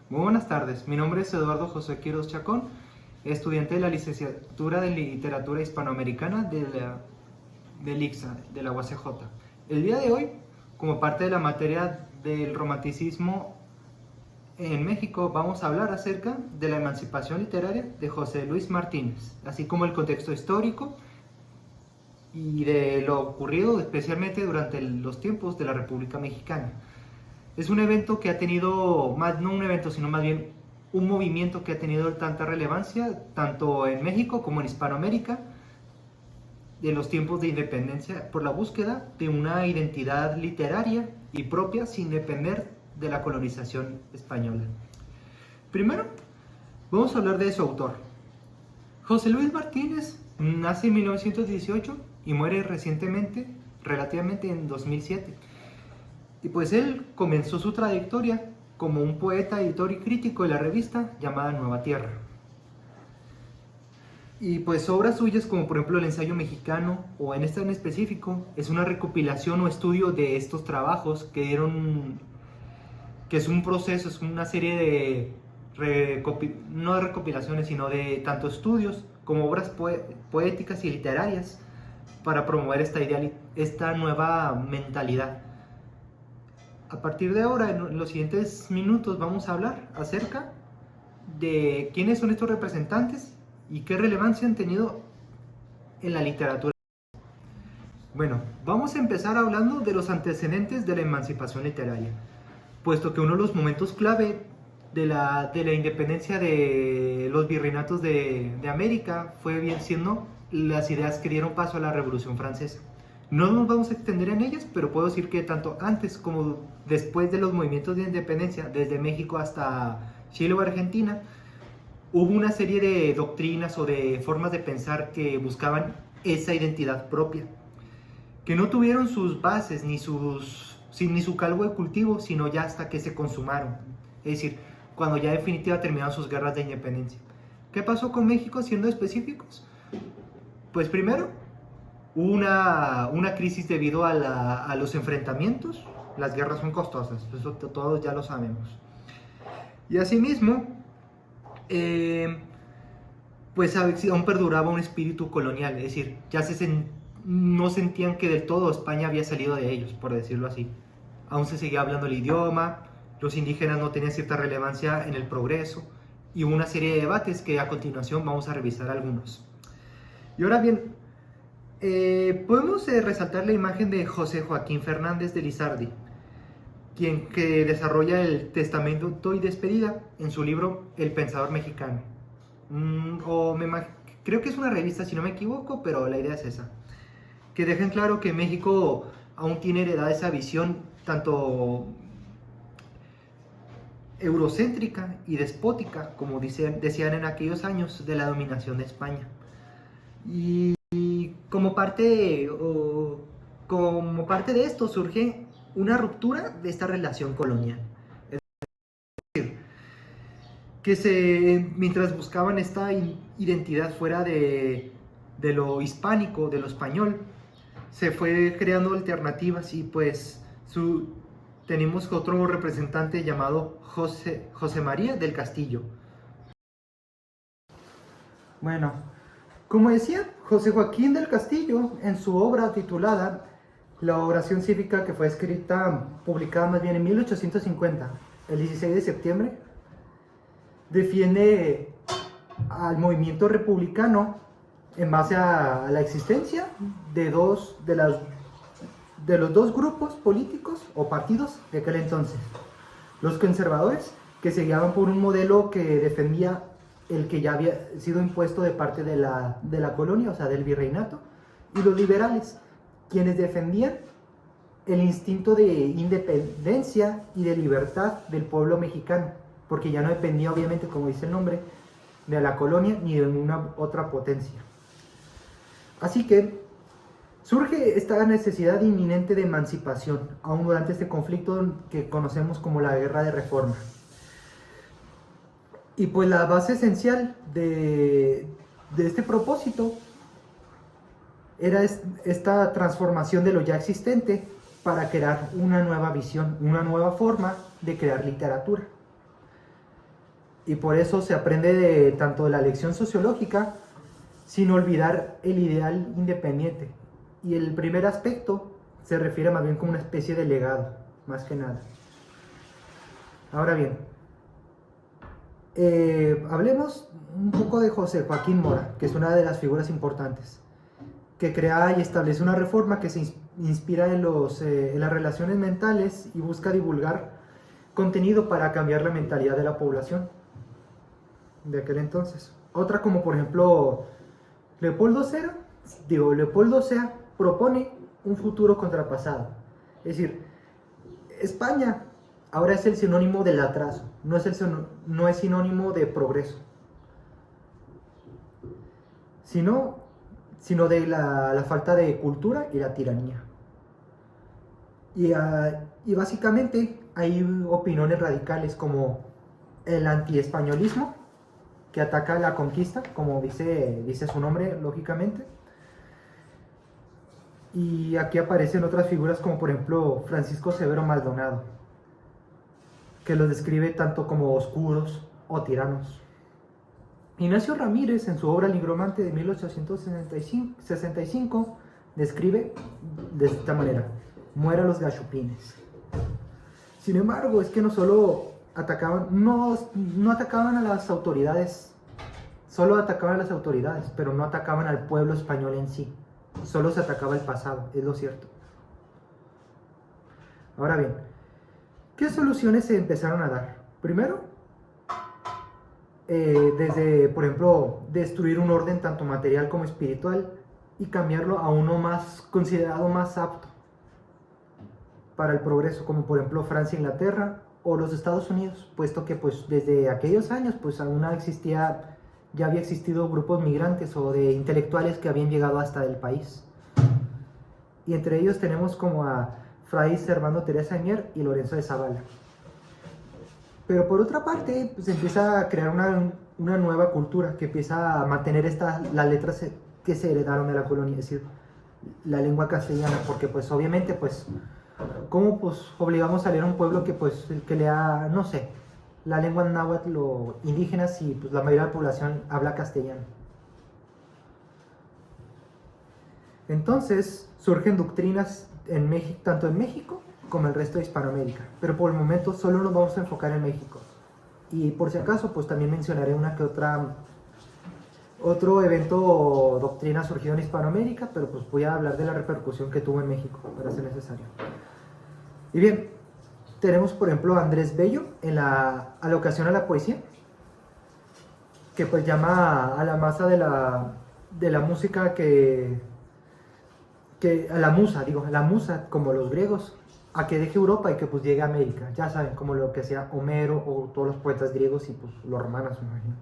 Muy buenas tardes, mi nombre es Eduardo José Quiroz Chacón, estudiante de la licenciatura de Literatura Hispanoamericana del ICSA, de la UACJ. El día de hoy, como parte de la materia del romanticismo en México, vamos a hablar acerca de la emancipación literaria de José Luis Martínez, así como el contexto histórico y de lo ocurrido especialmente durante los tiempos de la República Mexicana. Es un evento que ha tenido, no un evento, sino más bien un movimiento que ha tenido tanta relevancia, tanto en México como en Hispanoamérica, de los tiempos de independencia, por la búsqueda de una identidad literaria y propia sin depender de la colonización española. Primero, vamos a hablar de su autor. José Luis Martínez nace en 1918 y muere recientemente, relativamente en 2007. Y pues él comenzó su trayectoria como un poeta, editor y crítico de la revista llamada Nueva Tierra. Y pues obras suyas como por ejemplo El ensayo mexicano o en esta en específico es una recopilación o estudio de estos trabajos que es un proceso, es una serie de no de recopilaciones sino de tanto estudios como obras poéticas y literarias para promover esta nueva mentalidad. A partir de ahora, en los siguientes minutos, vamos a hablar acerca de quiénes son estos representantes y qué relevancia han tenido en la literatura. Bueno, vamos a empezar hablando de los antecedentes de la emancipación literaria, puesto que uno de los momentos clave de la independencia de los virreinatos de América fue bien siendo las ideas que dieron paso a la Revolución Francesa. No nos vamos a extender en ellas, pero puedo decir que tanto antes como después de los movimientos de independencia, desde México hasta Chile o Argentina, hubo una serie de doctrinas o de formas de pensar que buscaban esa identidad propia, que no tuvieron sus bases ni su caldo de cultivo, sino ya hasta que se consumaron. Es decir, cuando ya definitivamente terminaron sus guerras de independencia. ¿Qué pasó con México siendo específicos? Pues primero, hubo una crisis debido a los enfrentamientos. Las guerras son costosas, eso todos ya lo sabemos. Y asimismo, pues aún perduraba un espíritu colonial, es decir, ya no sentían que del todo España había salido de ellos, por decirlo así. Aún se seguía hablando el idioma, los indígenas no tenían cierta relevancia en el progreso, y hubo una serie de debates que a continuación vamos a revisar algunos. Y ahora bien, podemos resaltar la imagen de José Joaquín Fernández de Lizardi, quien que desarrolla el testamento y despedida en su libro El Pensador Mexicano. Creo que es una revista si no me equivoco, pero la idea es esa, que dejan claro que México aún tiene heredada esa visión tanto eurocéntrica y despótica, como decían en aquellos años, de la dominación de España. Y como parte de esto surge una ruptura de esta relación colonial. Es decir, que mientras buscaban esta identidad fuera de lo hispánico, de lo español, se fue creando alternativas y pues tenemos otro representante llamado José María del Castillo. Bueno, como decía, José Joaquín del Castillo, en su obra titulada La oración cívica, que fue publicada más bien en 1850, el 16 de septiembre, defiende al movimiento republicano en base a la existencia de los dos grupos políticos o partidos de aquel entonces. Los conservadores, que se guiaban por un modelo que defendía el que ya había sido impuesto de parte de la colonia, o sea, del virreinato, y los liberales, quienes defendían el instinto de independencia y de libertad del pueblo mexicano, porque ya no dependía, obviamente, como dice el nombre, de la colonia ni de ninguna otra potencia. Así que surge esta necesidad inminente de emancipación, aún durante este conflicto que conocemos como la Guerra de Reforma. Y pues la base esencial de este propósito era esta transformación de lo ya existente para crear una nueva visión, una nueva forma de crear literatura. Y por eso se aprende tanto de la lección sociológica, sin olvidar el ideal independiente. Y el primer aspecto se refiere más bien como una especie de legado, más que nada. Ahora bien, hablemos un poco de José Joaquín Mora, que es una de las figuras importantes, que crea y establece una reforma que se inspira en las relaciones mentales y busca divulgar contenido para cambiar la mentalidad de la población de aquel entonces. Otra como por ejemplo Leopoldo Sea propone un futuro contrapasado. Es decir, España ahora es el sinónimo del atraso, no es sinónimo de progreso, sino de la falta de cultura y la tiranía. Y básicamente hay opiniones radicales como el antiespañolismo, que ataca la conquista, como dice su nombre, lógicamente. Y aquí aparecen otras figuras como por ejemplo Francisco Severo Maldonado, que los describe tanto como oscuros o tiranos. Ignacio Ramírez, en su obra Nigromante de 1865, describe de esta manera: muera los gachupines. Sin embargo, es que no solo atacaban, no atacaban a las autoridades, solo atacaban a las autoridades, pero no atacaban al pueblo español en sí. Solo se atacaba el pasado, es lo cierto. Ahora bien, ¿qué soluciones se empezaron a dar? Primero, desde, por ejemplo, destruir un orden tanto material como espiritual y cambiarlo a uno más considerado más apto para el progreso, como por ejemplo Francia, Inglaterra o los Estados Unidos, puesto que pues desde aquellos años pues aún ya había existido grupos migrantes o de intelectuales que habían llegado hasta el país. Y entre ellos tenemos como a Fray Servando Teresa de Mier y Lorenzo de Zavala. Pero por otra parte, pues empieza a crear una nueva cultura que empieza a mantener las letras que se heredaron de la colonia, es decir, la lengua castellana, porque pues obviamente pues ¿cómo pues obligamos a leer a un pueblo que lea, no sé, la lengua náhuatl o indígena si pues la mayoría de la población habla castellano? Entonces surgen doctrinas en México, tanto en México como en el resto de Hispanoamérica, pero por el momento solo nos vamos a enfocar en México. Y por si acaso pues también mencionaré una que otro evento o doctrina surgido en Hispanoamérica, pero pues voy a hablar de la repercusión que tuvo en México, para ser necesario. Y bien, tenemos por ejemplo a Andrés Bello en la alocación a la poesía, que pues llama a la masa de la música a la musa como los griegos, a que deje Europa y que pues llegue a América, ya saben, como lo que sea Homero o todos los poetas griegos y pues los romanos, me imagino.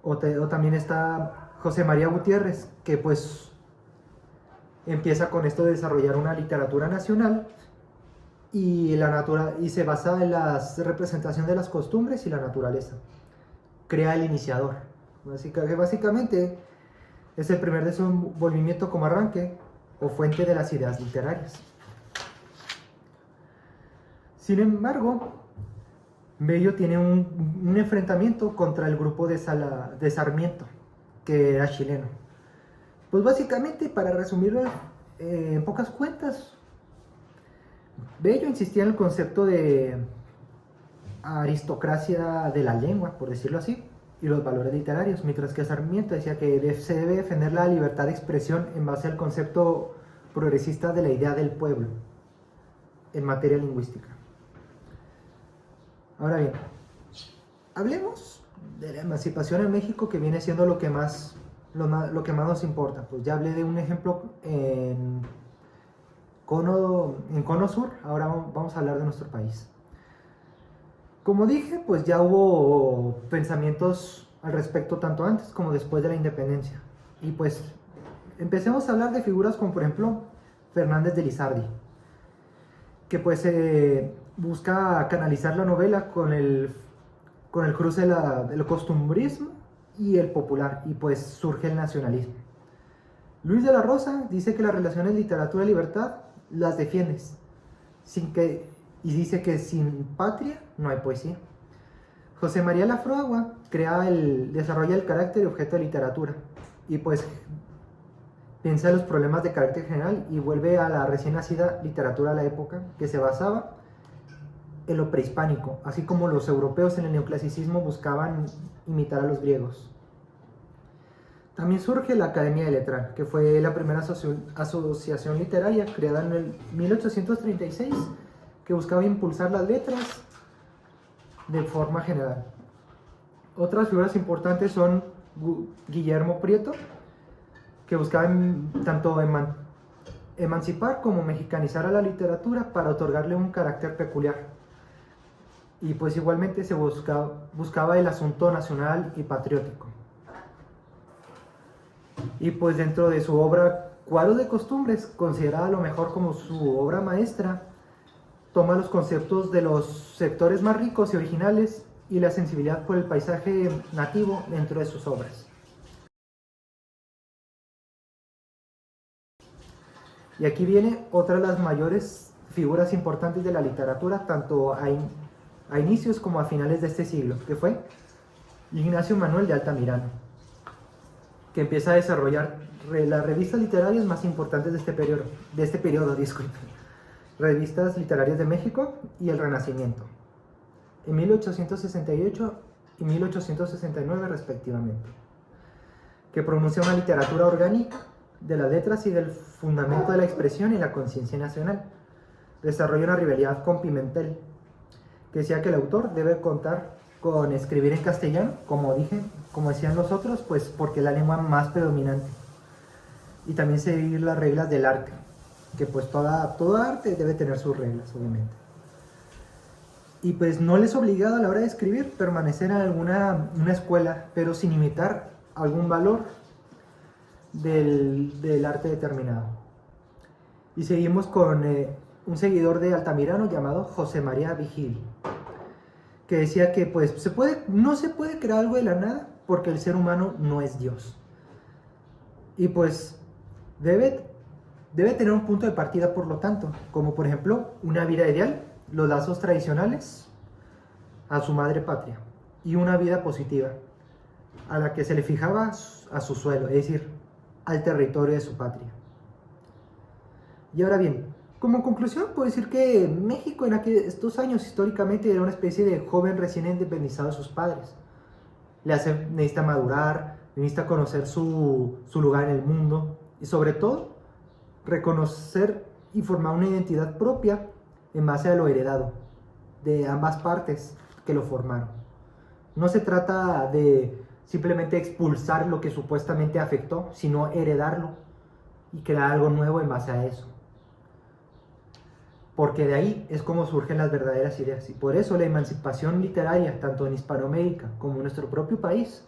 O también está José María Gutiérrez, que pues empieza con esto de desarrollar una literatura nacional y se basa en la representación de las costumbres y la naturaleza. Crea el iniciador, que básicamente es el primer desenvolvimiento como arranque o fuente de las ideas literarias. Sin embargo, Bello tiene un enfrentamiento contra el grupo de Sarmiento, que era chileno. Pues básicamente, para resumirlo en pocas cuentas, Bello insistía en el concepto de aristocracia de la lengua, por decirlo así, y los valores literarios, mientras que Sarmiento decía que se debe defender la libertad de expresión en base al concepto progresista de la idea del pueblo en materia lingüística. Ahora bien, hablemos de la emancipación en México, que viene siendo lo que más nos importa. Pues ya hablé de un ejemplo en Cono Sur, ahora vamos a hablar de nuestro país. Como dije, pues ya hubo pensamientos al respecto tanto antes como después de la independencia. Y pues empecemos a hablar de figuras como por ejemplo Fernández de Lizardi, que pues busca canalizar la novela con el cruce del costumbrismo y el popular, y pues surge el nacionalismo. Luis de la Rosa dice que las relaciones literatura-libertad las defiendes, y dice que sin patria no hay poesía. José María Lafragua desarrolla el carácter y objeto de literatura y pues piensa en los problemas de carácter general y vuelve a la recién nacida literatura de la época que se basaba en lo prehispánico, así como los europeos en el neoclasicismo buscaban imitar a los griegos. También surge la Academia de Letras, que fue la primera asociación literaria creada en el 1836 que buscaba impulsar las letras de forma general. Otras figuras importantes son Guillermo Prieto, que buscaba tanto emancipar como mexicanizar a la literatura para otorgarle un carácter peculiar. Y pues igualmente se buscaba el asunto nacional y patriótico. Y pues dentro de su obra Cuadros de Costumbres, considerada a lo mejor como su obra maestra, toma los conceptos de los sectores más ricos y originales y la sensibilidad por el paisaje nativo dentro de sus obras. Y aquí viene otra de las mayores figuras importantes de la literatura, tanto a inicios como a finales de este siglo, que fue Ignacio Manuel de Altamirano, que empieza a desarrollar las revistas literarias más importantes de este periodo, Revistas Literarias de México y el Renacimiento, en 1868 y 1869 respectivamente, que pronuncia una literatura orgánica de las letras y del fundamento de la expresión y la conciencia nacional. Desarrolla una rivalidad con Pimentel, que decía que el autor debe contar con escribir en castellano, como decían los otros, pues porque es la lengua más predominante, y también seguir las reglas del arte, que pues todo arte debe tener sus reglas, obviamente. Y pues no les obligado a la hora de escribir permanecer en una escuela, pero sin imitar algún valor del arte determinado. Y seguimos con un seguidor de Altamirano llamado José María Vigil, que decía que pues no se puede crear algo de la nada porque el ser humano no es Dios. Y pues debe tener un punto de partida, por lo tanto, como por ejemplo una vida ideal, los lazos tradicionales a su madre patria, y una vida positiva a la que se le fijaba a su suelo, es decir, al territorio de su patria. Y ahora bien, como conclusión puedo decir que México en estos años históricamente era una especie de joven recién independizado de sus padres. Necesita madurar, necesita conocer su lugar en el mundo y sobre todo reconocer y formar una identidad propia en base a lo heredado de ambas partes que lo formaron. No se trata de simplemente expulsar lo que supuestamente afectó, sino heredarlo y crear algo nuevo en base a eso. Porque de ahí es como surgen las verdaderas ideas. Y por eso la emancipación literaria, tanto en Hispanoamérica como en nuestro propio país,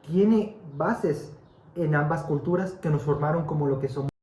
tiene bases en ambas culturas que nos formaron como lo que somos.